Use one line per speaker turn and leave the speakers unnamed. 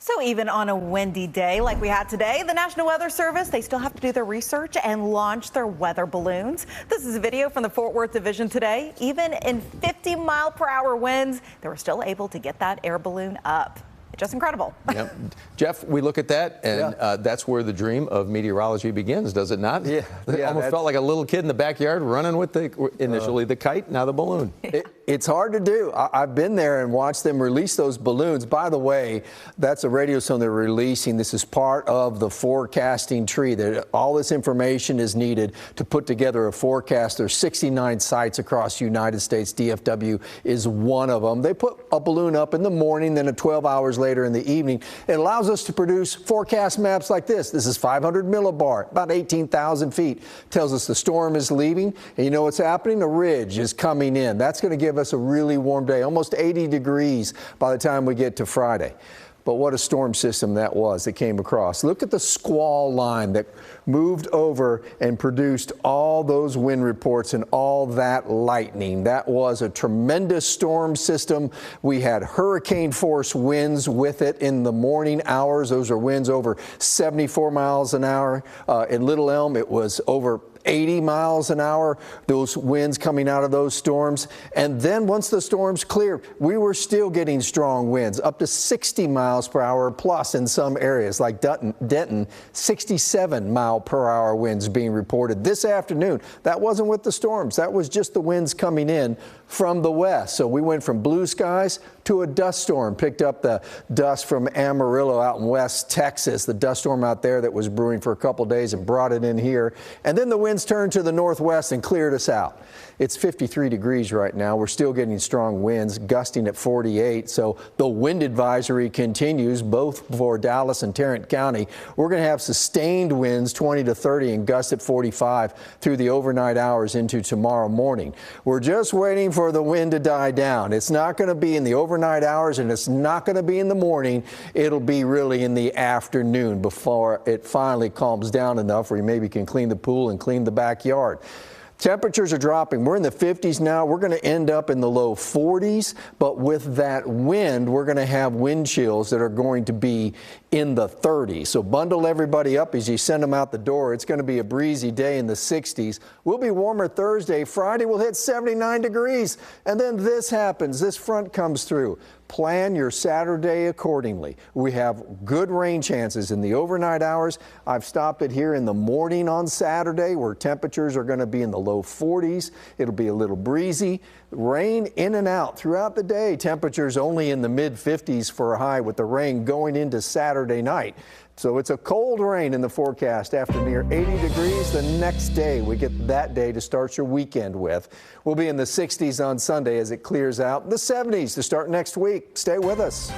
So even on a windy day like we had today, the National Weather Service, they still have to do their research and launch their weather balloons. This is a video from the Fort Worth Division today. Even in 50-mile-per-hour winds, they were still able to get that air balloon up. Just incredible.
Yep. Jeff, we look at that, and that's where the dream of meteorology begins, does it not?
Yeah.
It almost felt like a little kid in the backyard running with initially the kite, now the balloon.
It's hard to do. I've been there and watched them release those balloons. By the way, that's a radio song they're releasing. This is part of the forecasting tree. All this information is needed to put together a forecast. There's 69 sites across the United States. DFW is one of them. They put a balloon up in the morning, then 12 hours later in the evening. It allows us to produce forecast maps like this. This is 500 millibar, about 18,000 feet. Tells us the storm is leaving, and you know what's happening? A ridge is coming in. That's going to give us a really warm day, almost 80 degrees by the time we get to Friday. But what a storm system that was that came across. Look at the squall line that moved over and produced all those wind reports and all that lightning. That was a tremendous storm system. We had hurricane force winds with it in the morning hours. Those are winds over 74 miles an hour. In Little Elm, it was over 80 miles an hour, those winds coming out of those storms. And then once the storms cleared, we were still getting strong winds, up to 60 miles per hour plus in some areas like Denton, 67 mile per hour winds being reported this afternoon. That wasn't with the storms. That was just the winds coming in from the west. So we went from blue skies to a dust storm, picked up the dust from Amarillo out in West Texas, the dust storm out there that was brewing for a couple days and brought it in here. And then the winds turned to the northwest and cleared us out. It's 53 degrees right now. We're still getting strong winds, gusting at 48. So the wind advisory continues both for Dallas and Tarrant County. We're going to have sustained winds 20 to 30 and gusts at 45 through the overnight hours into tomorrow morning. We're just waiting for the wind to die down. It's not going to be in the overnight hours, and it's not going to be in the morning. It'll be really in the afternoon before it finally calms down enough where you maybe can clean the pool and clean the backyard. Temperatures are dropping. We're in the 50s now. We're going to end up in the low 40s, but with that wind, we're going to have wind chills that are going to be in the 30s. So bundle everybody up as you send them out the door. It's going to be a breezy day in the 60s. We'll be warmer Thursday. Friday we'll hit 79 degrees. And then this happens. This front comes through. Plan your Saturday accordingly. We have good rain chances in the overnight hours. I've stopped it here in the morning on Saturday where temperatures are going to be in the low 40s. It'll be a little breezy. Rain in and out throughout the day. Temperatures only in the mid 50s for a high with the rain going into Saturday night. So it's a cold rain in the forecast after near 80 degrees the next day. We get that day to start your weekend with. We'll be in the 60s on Sunday as it clears out. The 70s to start next week. Stay with us.